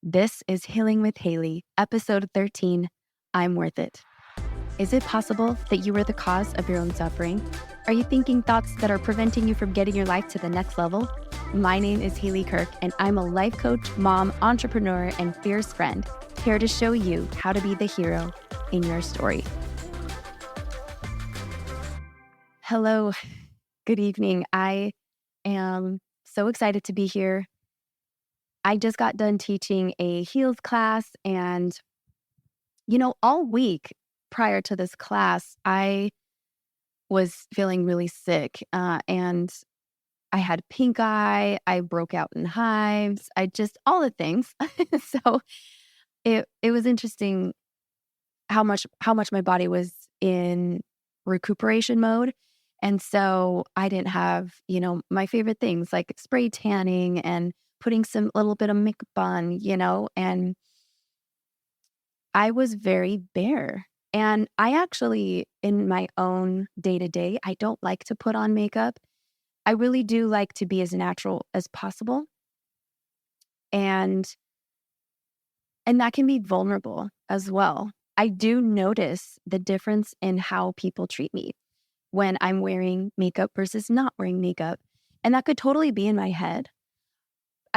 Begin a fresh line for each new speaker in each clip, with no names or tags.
This is Healing with Haley, episode 13, I'm Worth It. Is it possible that you were the cause of your own suffering? Are you thinking thoughts that are preventing you from getting your life to the next level? My name is Haley Kirk, and I'm a life coach, mom, entrepreneur, and fierce friend, here to show you how to be the hero in your story. Hello, good evening. I am so excited to be here. I just got done teaching a heels class, and all week prior to this class, I was feeling really sick, and I had pink eye. I broke out in hives. I just all the things. So it was interesting how much my body was in recuperation mode, and so I didn't have my favorite things like spray tanning and putting some little bit of makeup on, and I was very bare. And I actually, in my own day to day, I don't like to put on makeup. I really do like to be as natural as possible. And that can be vulnerable as well. I do notice the difference in how people treat me when I'm wearing makeup versus not wearing makeup. And that could totally be in my head.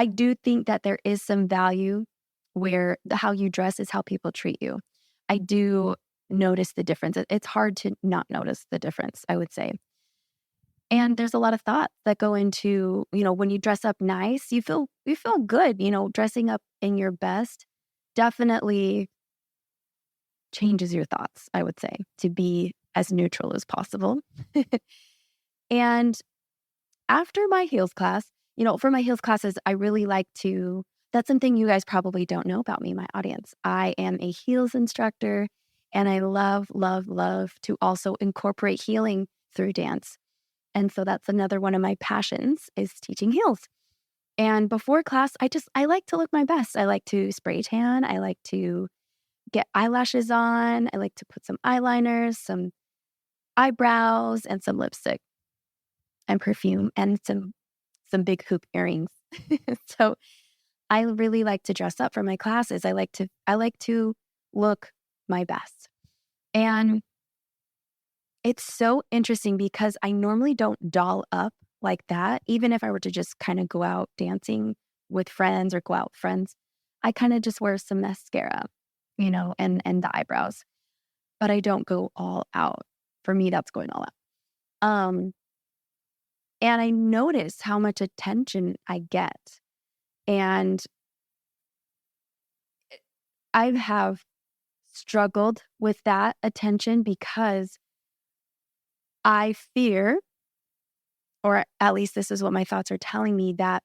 I do think that there is some value where how you dress is how people treat you. I do notice the difference. It's hard to not notice the difference, I would say. And there's a lot of thought that go into, when you dress up nice, you feel good, dressing up in your best definitely changes your thoughts, I would say, to be as neutral as possible. And after my heels class, for my heels classes, I really like to, that's something you guys probably don't know about me, my audience. I am a heels instructor, and I love, love, love to also incorporate healing through dance. And so that's another one of my passions is teaching heels. And before class, I like to look my best. I like to spray tan. I like to get eyelashes on. I like to put some eyeliners, some eyebrows, and some lipstick and perfume and some big hoop earrings. So I really like to dress up for my classes. I like to look my best. And it's so interesting because I normally don't doll up like that. Even if I were to just kind of go out dancing with friends or go out with friends, I kind of just wear some mascara, and the eyebrows. But I don't go all out. For me, that's going all out. And I notice how much attention I get. And I have struggled with that attention because I fear, or at least this is what my thoughts are telling me, that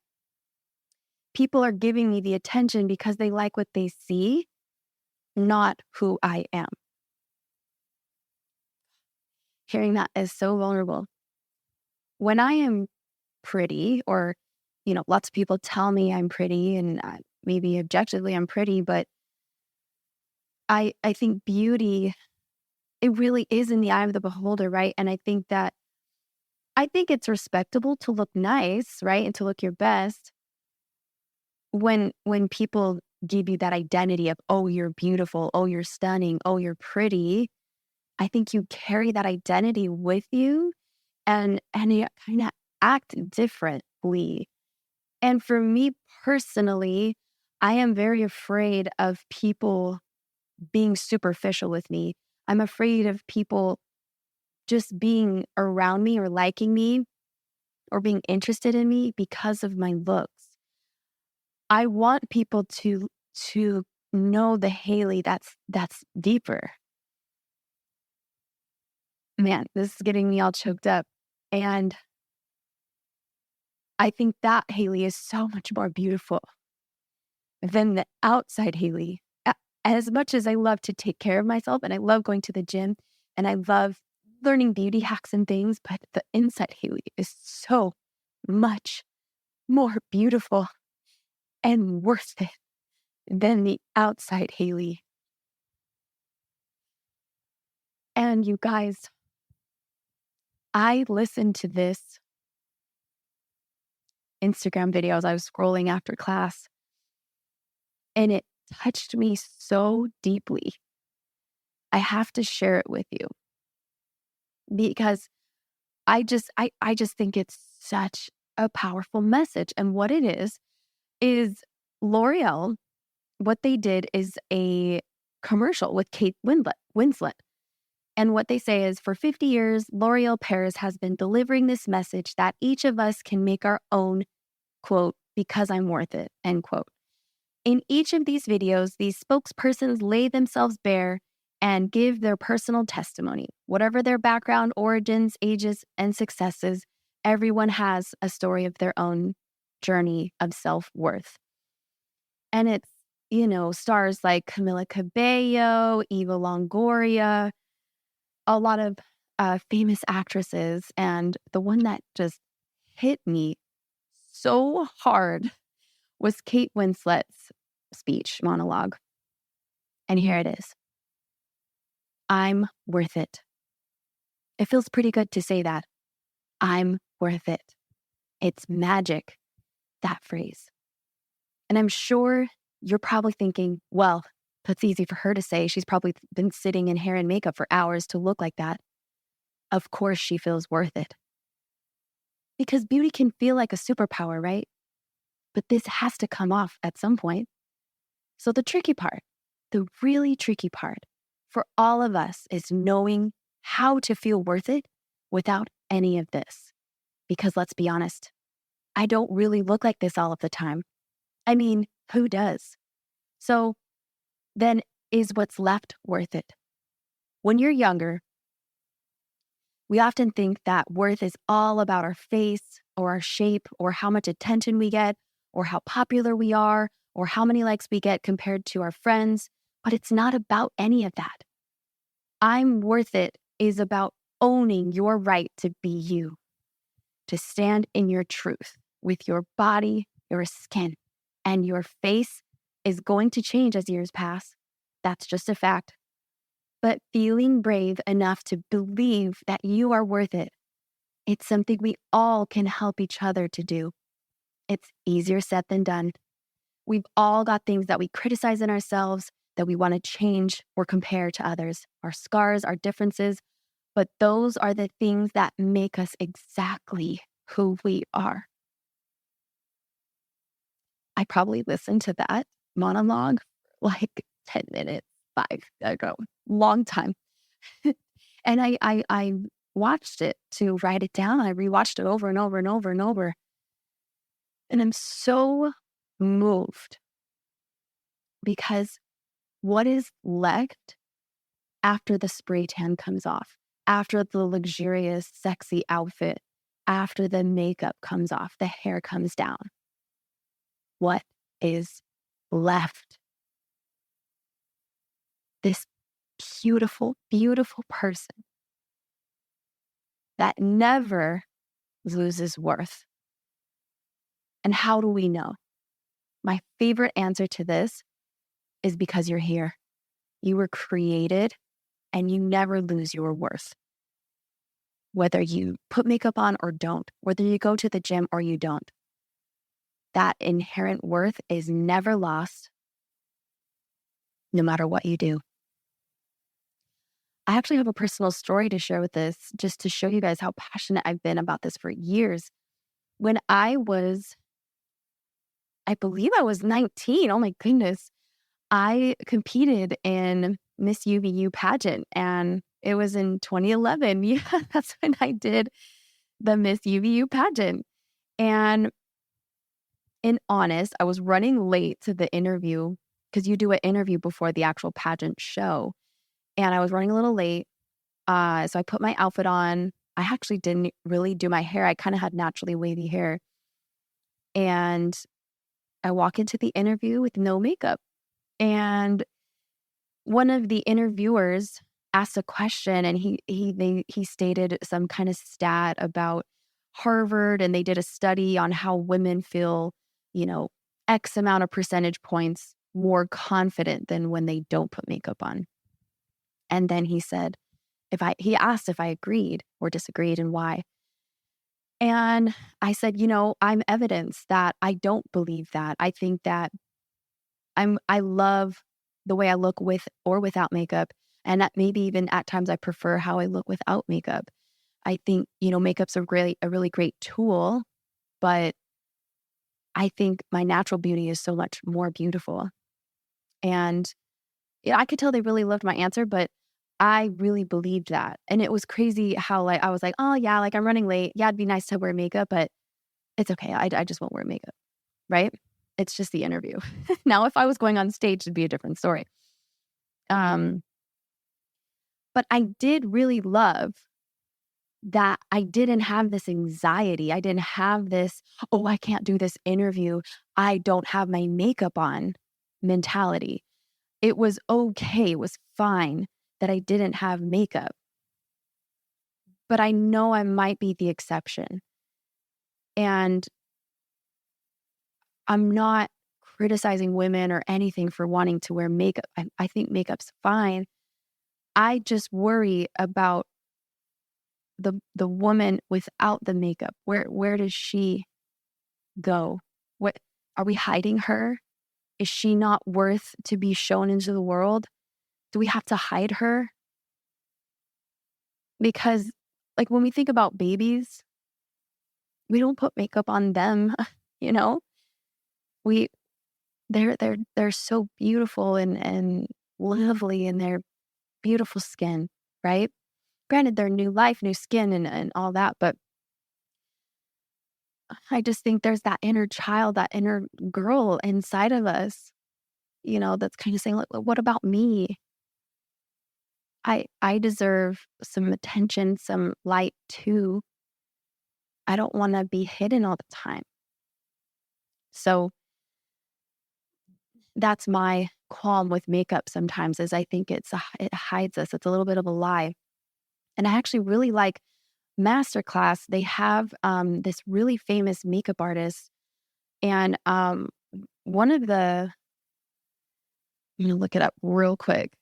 people are giving me the attention because they like what they see, not who I am. Hearing that is so vulnerable. When I am pretty, or, lots of people tell me I'm pretty, and maybe objectively I'm pretty, but I think beauty, it really is in the eye of the beholder, right? And I think it's respectable to look nice, right? And to look your best when people give you that identity of, oh, you're beautiful, oh, you're stunning, oh, you're pretty. I think you carry that identity with you, and you kind of act differently. And for me personally, I am very afraid of people being superficial with me. I'm afraid of people just being around me or liking me or being interested in me because of my looks. I want people to know the Haley that's deeper. Man, this is getting me all choked up. And I think that Haley is so much more beautiful than the outside Haley. As much as I love to take care of myself and I love going to the gym and I love learning beauty hacks and things, but the inside Haley is so much more beautiful and worth it than the outside Haley. And you guys, I listened to this Instagram video as I was scrolling after class. And it touched me so deeply. I have to share it with you because I just think it's such a powerful message. And what it is L'Oreal, what they did is a commercial with Kate Winslet. And what they say is for 50 years, L'Oreal Paris has been delivering this message that each of us can make our own, quote, because I'm worth it, end quote. In each of these videos, these spokespersons lay themselves bare and give their personal testimony. Whatever their background, origins, ages, and successes, everyone has a story of their own journey of self-worth. And it's, stars like Camila Cabello, Eva Longoria, a lot of famous actresses. And the one that just hit me so hard was Kate Winslet's speech monologue. And here it is. I'm worth it. It feels pretty good to say that. I'm worth it. It's magic, that phrase. And I'm sure you're probably thinking, well, that's easy for her to say. She's probably been sitting in hair and makeup for hours to look like that. Of course she feels worth it. Because beauty can feel like a superpower, right? But this has to come off at some point. So the tricky part, the really tricky part for all of us is knowing how to feel worth it without any of this. Because let's be honest, I don't really look like this all of the time. I mean, who does? So then is what's left worth it? When you're younger, we often think that worth is all about our face or our shape or how much attention we get or how popular we are or how many likes we get compared to our friends, but it's not about any of that. I'm worth it is about owning your right to be you, to stand in your truth with your body, your skin, and your face is going to change as years pass. That's just a fact. But feeling brave enough to believe that you are worth it, it's something we all can help each other to do. It's easier said than done. We've all got things that we criticize in ourselves that we want to change or compare to others, our scars, our differences, but those are the things that make us exactly who we are. I probably listened to that monologue like 10 minutes, 5, I don't know, long time. And I watched it to write it down. I rewatched it over and over and over and over. And I'm so moved because what is left after the spray tan comes off, after the luxurious, sexy outfit, after the makeup comes off, the hair comes down? What is left? This beautiful, beautiful person that never loses worth. And how do we know? My favorite answer to this is because you're here. You were created and you never lose your worth. Whether you put makeup on or don't, whether you go to the gym or you don't, that inherent worth is never lost, no matter what you do. I actually have a personal story to share with this, just to show you guys how passionate I've been about this for years. When I believe I was 19, oh my goodness, I competed in Miss UVU pageant and it was in 2011. Yeah, that's when I did the Miss UVU pageant. And in honest, I was running late to the interview because you do an interview before the actual pageant show. And I was running a little late. So I put my outfit on. I actually didn't really do my hair. I kind of had naturally wavy hair. And I walk into the interview with no makeup. And one of the interviewers asked a question and he stated some kind of stat about Harvard, and they did a study on how women feel, X amount of percentage points more confident than when they don't put makeup on. And then he said, he asked if I agreed or disagreed and why. And I said, I'm evidence that I don't believe that. I think that I love the way I look with or without makeup, and that maybe even at times I prefer how I look without makeup. I think, makeup's a really great tool, but I think my natural beauty is so much more beautiful. And yeah, I could tell they really loved my answer, but I really believed that. And it was crazy how like I was like, "Oh yeah, like I'm running late. Yeah, it'd be nice to wear makeup, but it's okay. I just won't wear makeup." Right? It's just the interview. Now, if I was going on stage, it'd be a different story. Um, but I did really love that I didn't have this anxiety. I didn't have this, "Oh, I can't do this interview. I don't have my makeup on" mentality. It was okay. It was fine that I didn't have makeup, but I know I might be the exception. And I'm not criticizing women or anything for wanting to wear makeup. I think makeup's fine. I just worry about the woman without the makeup. Where does she go? What are we hiding her? Is she not worth to be shown into the world? Do we have to hide her? Because like when we think about babies, we don't put makeup on them, you know? We they're so beautiful and lovely in their beautiful skin, right? Granted, they're new life, new skin and all that, but I just think there's that inner child, that inner girl inside of us, that's kind of saying, "Look, what about me? I deserve some attention, some light too. I don't want to be hidden all the time." So that's my qualm with makeup sometimes is I think it hides us. It's a little bit of a lie. And I actually really like Masterclass. They have this really famous makeup artist, and one of the I'm gonna look it up real quick.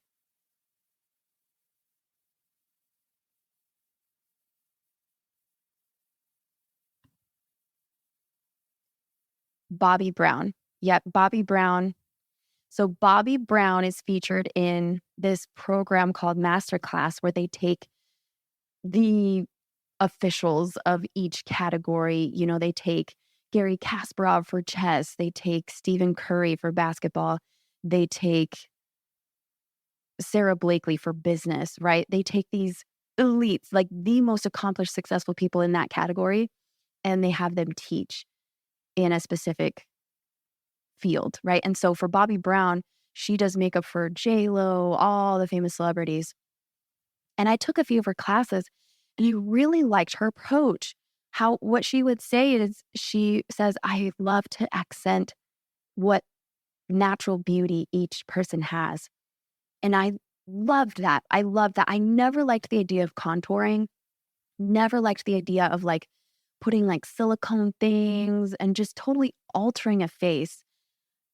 Bobby Brown. Yep, Bobby Brown. So Bobby Brown is featured in this program called Masterclass, where they take the officials of each category. They take Gary Kasparov for chess, they take Stephen Curry for basketball, they take Sarah Blakely for business, right? They take these elites, like the most accomplished, successful people in that category, and they have them teach in a specific field, right? And so for Bobby Brown, she does makeup for J Lo, all the famous celebrities. And I took a few of her classes, and I really liked her approach. What she would say is, she says, "I love to accent what natural beauty each person has." And I loved that. I loved that. I never liked the idea of contouring, never liked the idea of like putting like silicone things and just totally altering a face.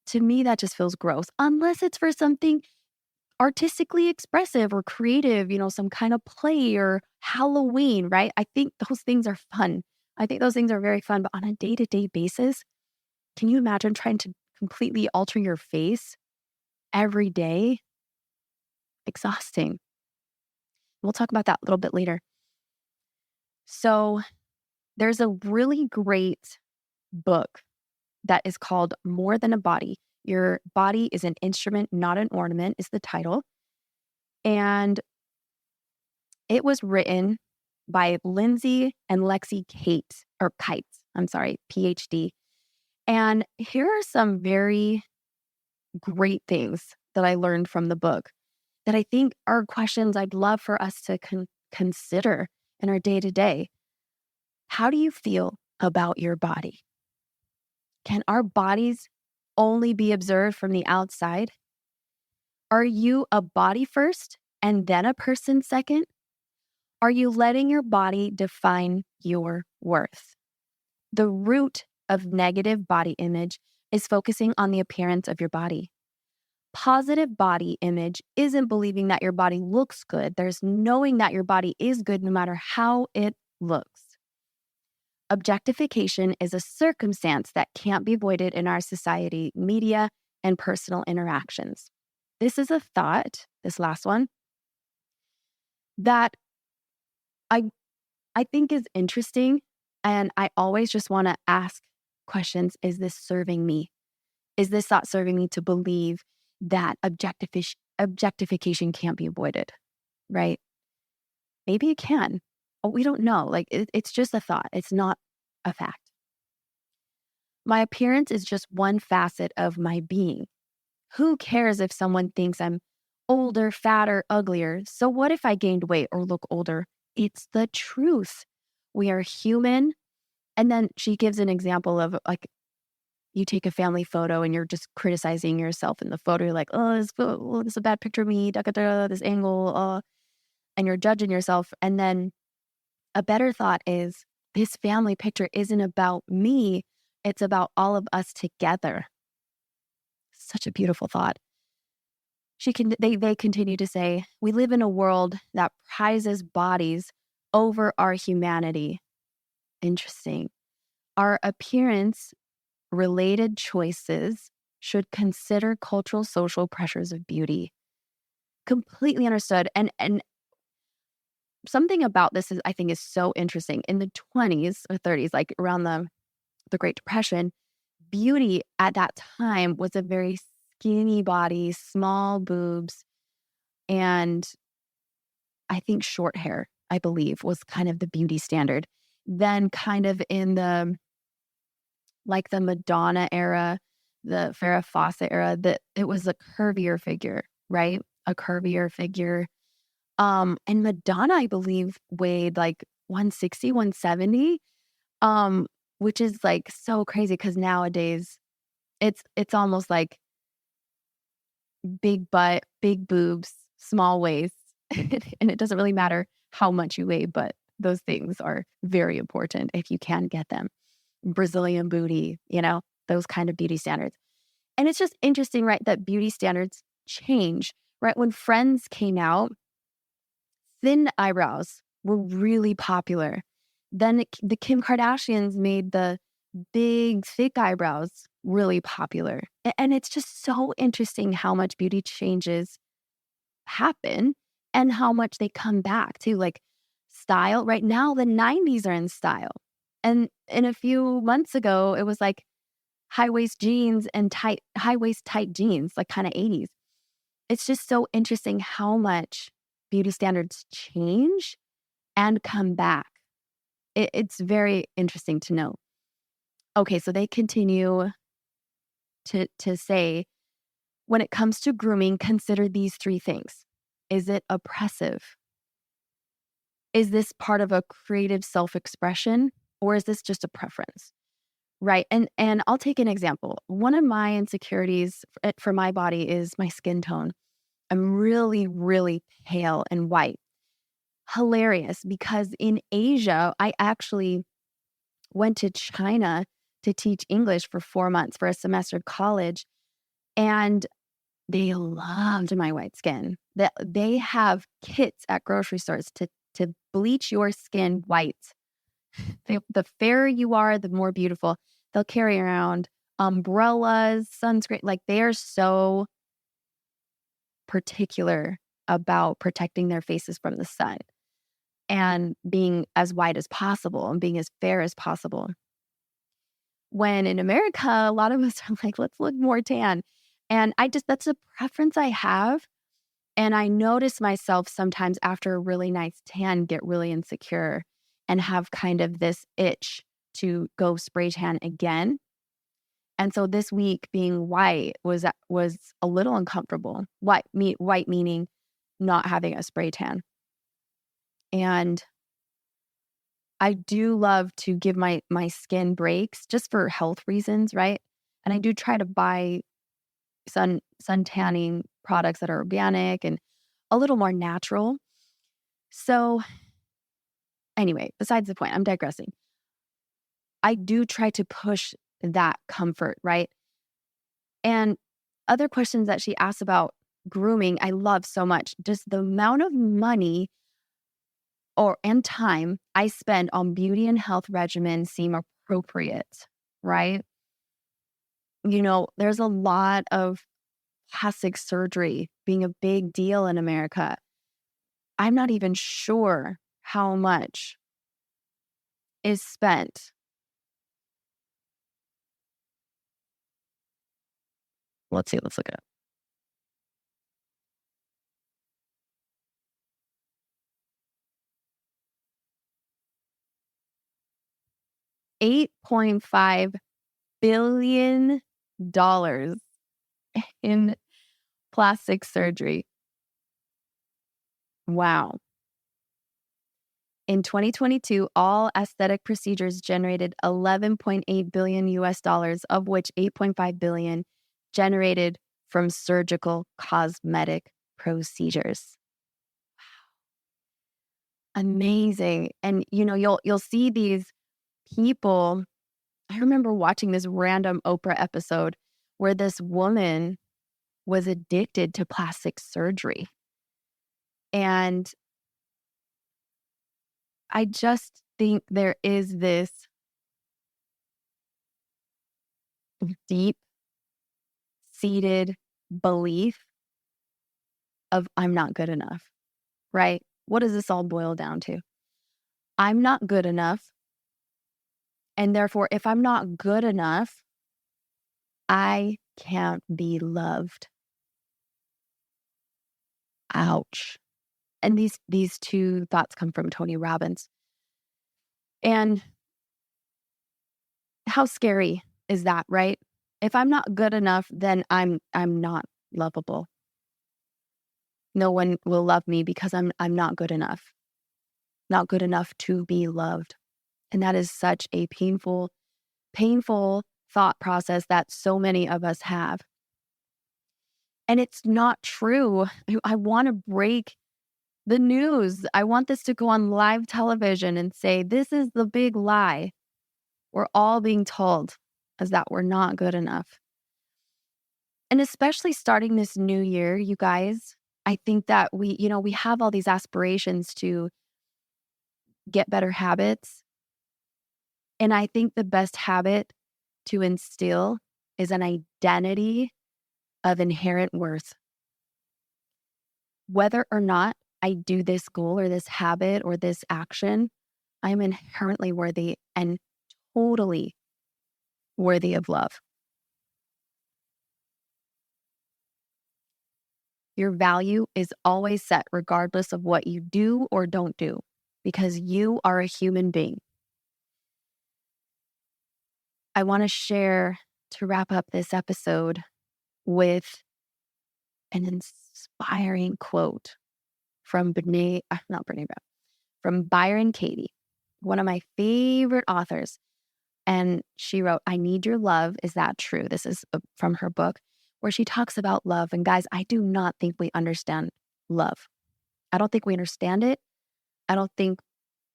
To me, that just feels gross, unless it's for something artistically expressive or creative, some kind of play or Halloween, right? I think those things are fun. I think those things are very fun. But on a day to day basis, can you imagine trying to completely alter your face every day? Exhausting. We'll talk about that a little bit later. So, there's a really great book that is called More Than a Body. Your Body is an Instrument, Not an Ornament, is the title. And it was written by Lindsay and Lexi Kites, I'm sorry, PhD. And here are some very great things that I learned from the book that I think are questions I'd love for us to consider in our day to day. How do you feel about your body? Can our bodies only be observed from the outside? Are you a body first and then a person second? Are you letting your body define your worth? The root of negative body image is focusing on the appearance of your body. Positive body image isn't believing that your body looks good. There's knowing that your body is good no matter how it looks. Objectification is a circumstance that can't be avoided in our society, media, and personal interactions. This is a thought, this last one, that I I think is interesting. And I always just want to ask questions. Is this serving me? Is this thought serving me to believe that objectification can't be avoided, right? Maybe it can. Oh, we don't know. Like it's just a thought. It's not a fact. My appearance is just one facet of my being. Who cares if someone thinks I'm older, fatter, uglier? So what if I gained weight or look older? It's the truth. We are human. And then she gives an example of like, you take a family photo and you're just criticizing yourself in the photo. You're like, this is a bad picture of me, this angle, and you're judging yourself. And then a better thought is this family picture isn't about me. It's about all of us together. Such a beautiful thought. They continue to say, we live in a world that prizes bodies over our humanity. Interesting. Our appearance related choices should consider cultural social pressures of beauty. Completely understood. And something about this is I think is so interesting. In the 20s or 30s, like around the Great Depression, beauty at that time was a very skinny body, small boobs, and I think short hair, I believe, was kind of the beauty standard. Then kind of in the Madonna era, the Farrah Fawcett era, that it was a curvier figure, right? A curvier figure. And Madonna, I believe, weighed like 160, 170, which is like so crazy because nowadays it's almost like big butt, big boobs, small waist. And it doesn't really matter how much you weigh, but those things are very important if you can get them. Brazilian booty, those kind of beauty standards. And it's just interesting, right, that beauty standards change, right? When Friends came out, thin eyebrows were really popular. Then the Kim Kardashians made the big, thick eyebrows really popular. And it's just so interesting how much beauty changes happen and how much they come back to. Like style, right now, the 90s are in style. And in a few months ago, it was like high waist jeans and high waist tight jeans, like kind of 80s. It's just so interesting how much beauty standards change and come back. It's very interesting to know. Okay, so they continue to say, when it comes to grooming, consider these three things. Is it oppressive? Is this part of a creative self-expression, or is this just a preference? Right. And I'll take an example. One of my insecurities for my body is my skin tone. I'm really, really pale and white. Hilarious, because in Asia, I actually went to China to teach English for 4 months for a semester of college. And they loved my white skin. They have kits at grocery stores to bleach your skin white. The fairer you are, the more beautiful. They'll carry around umbrellas, sunscreen. Like they are so particular about protecting their faces from the sun and being as white as possible and being as fair as possible. When in America, a lot of us are like, let's look more tan. And that's a preference I have. And I notice myself sometimes after a really nice tan, get really insecure and have kind of this itch to go spray tan again. And so this week being white was a little uncomfortable. White meaning not having a spray tan. And I do love to give my skin breaks just for health reasons, right? And I do try to buy sun tanning products that are organic and a little more natural. So anyway, besides the point, I'm digressing. I do try to push that comfort, right? And other questions that she asked about grooming, I love so much. Just the amount of money and time I spend on beauty and health regimens seem appropriate, right? There's a lot of plastic surgery being a big deal in America. I'm not even sure how much is spent. Let's see, let's look it up. 8.5 billion dollars in plastic surgery. Wow. In 2022, all aesthetic procedures generated 11.8 billion US dollars, of which 8.5 billion generated from surgical cosmetic procedures. Amazing. And you'll see these people. I remember watching this random Oprah episode where this woman was addicted to plastic surgery. And I just think there is this deep seated belief of I'm not good enough, right? What does this all boil down to? I'm not good enough. And therefore, if I'm not good enough, I can't be loved. Ouch. And these two thoughts come from Tony Robbins. And how scary is that, right? If I'm not good enough, then I'm not lovable. No one will love me because I'm not good enough. Not good enough to be loved. And that is such a painful thought process that so many of us have. And it's not true. I want to break the news. I want this to go on live television and say, this is the big lie we're all being told, is that we're not good enough. And especially starting this new year, you guys, I think that we have all these aspirations to get better habits. And I think the best habit to instill is an identity of inherent worth. Whether or not I do this goal or this habit or this action, I am inherently worthy and totally worthy of love. Your value is always set regardless of what you do or don't do, because you are a human being. I want to share, to wrap up this episode, with an inspiring quote from from Byron Katie, one of my favorite authors. And she wrote, "I need your love. Is that true?" This is from her book, where she talks about love. And guys, I do not think we understand love. I don't think we understand it. I don't think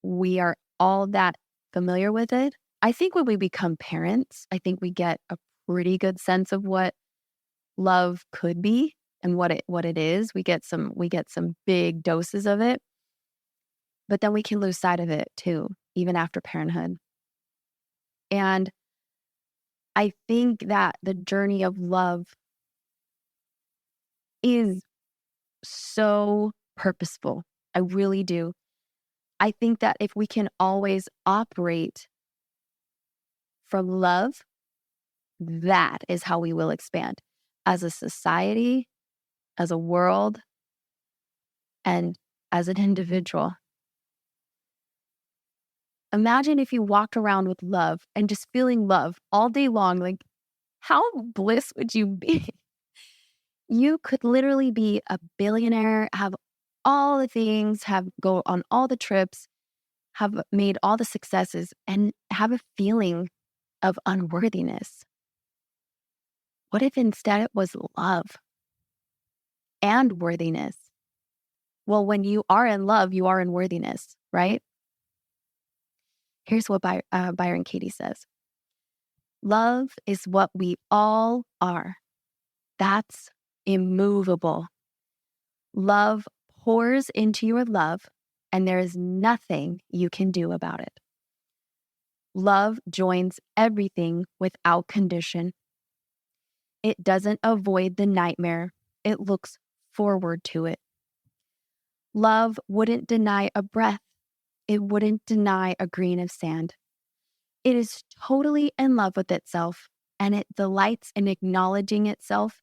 we are all that familiar with it. I think when we become parents, I think we get a pretty good sense of what love could be and what it is. We get some big doses of it. But then we can lose sight of it too, even after parenthood. And I think that the journey of love is so purposeful. I really do. I think that if we can always operate from love, that is how we will expand as a society, as a world, and as an individual. Imagine if you walked around with love and just feeling love all day long. Like, how bliss would you be? You could literally be a billionaire, have all the things, go on all the trips, have made all the successes, and have a feeling of unworthiness. What if instead it was love and worthiness? Well, when you are in love, you are in worthiness, right? Here's what Byron Katie says. Love is what we all are. That's immovable. Love pours into your love, and there is nothing you can do about it. Love joins everything without condition. It doesn't avoid the nightmare. It looks forward to it. Love wouldn't deny a breath. It wouldn't deny a grain of sand. It is totally in love with itself, and it delights in acknowledging itself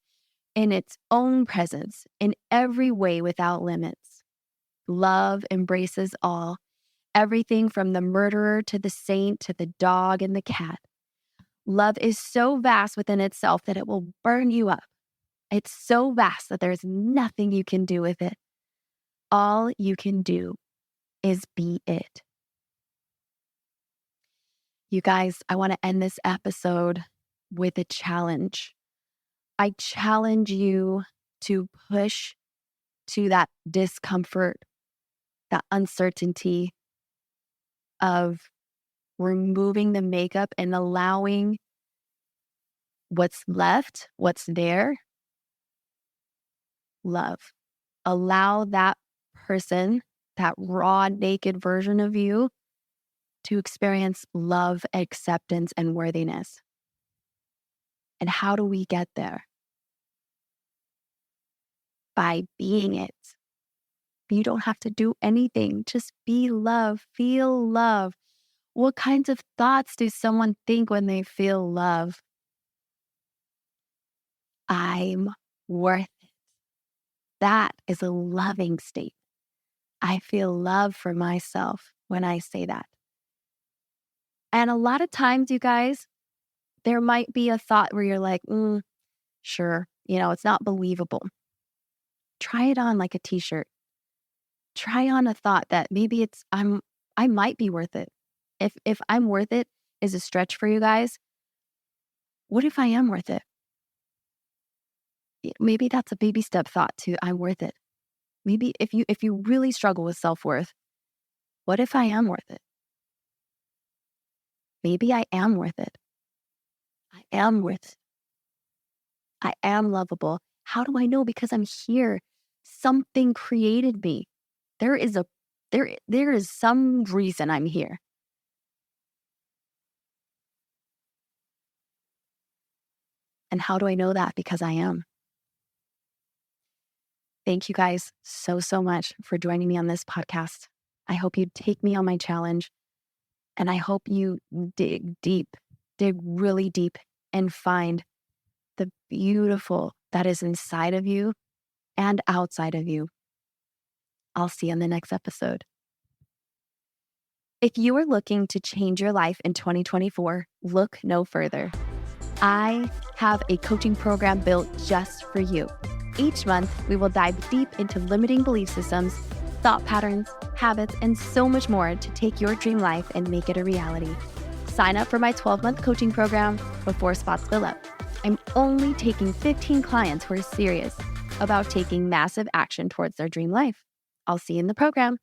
in its own presence in every way without limits. Love embraces all, everything from the murderer to the saint to the dog and the cat. Love is so vast within itself that it will burn you up. It's so vast that there's nothing you can do with it. All you can do is be it. You guys, I want to end this episode with a challenge. I challenge you to push to that discomfort, that uncertainty of removing the makeup and allowing what's left, what's there, love. Allow that person, that raw, naked version of you, to experience love, acceptance, and worthiness. And how do we get there? By being it. You don't have to do anything. Just be love, feel love. What kinds of thoughts do someone think when they feel love? I'm worth it. That is a loving state. I feel love for myself when I say that. And a lot of times, you guys, there might be a thought where you're like, sure, it's not believable. Try it on like a t-shirt. Try on a thought that maybe I might be worth it. If I'm worth it is a stretch for you guys, what if I am worth it? Maybe that's a baby step thought to I'm worth it. Maybe if you really struggle with self-worth, what if I am worth it? Maybe I am worth it. I am worth it. I am lovable. How do I know? Because I'm here. Something created me. There is some reason I'm here. And how do I know that? Because I am. Thank you guys so much for joining me on this podcast. I hope you take me on my challenge, and I hope you dig really deep and find the beautiful that is inside of you and outside of you. I'll see you on the next episode. If you are looking to change your life in 2024, look no further. I have a coaching program built just for you. Each month, we will dive deep into limiting belief systems, thought patterns, habits, and so much more to take your dream life and make it a reality. Sign up for my 12-month coaching program before spots fill up. I'm only taking 15 clients who are serious about taking massive action towards their dream life. I'll see you in the program.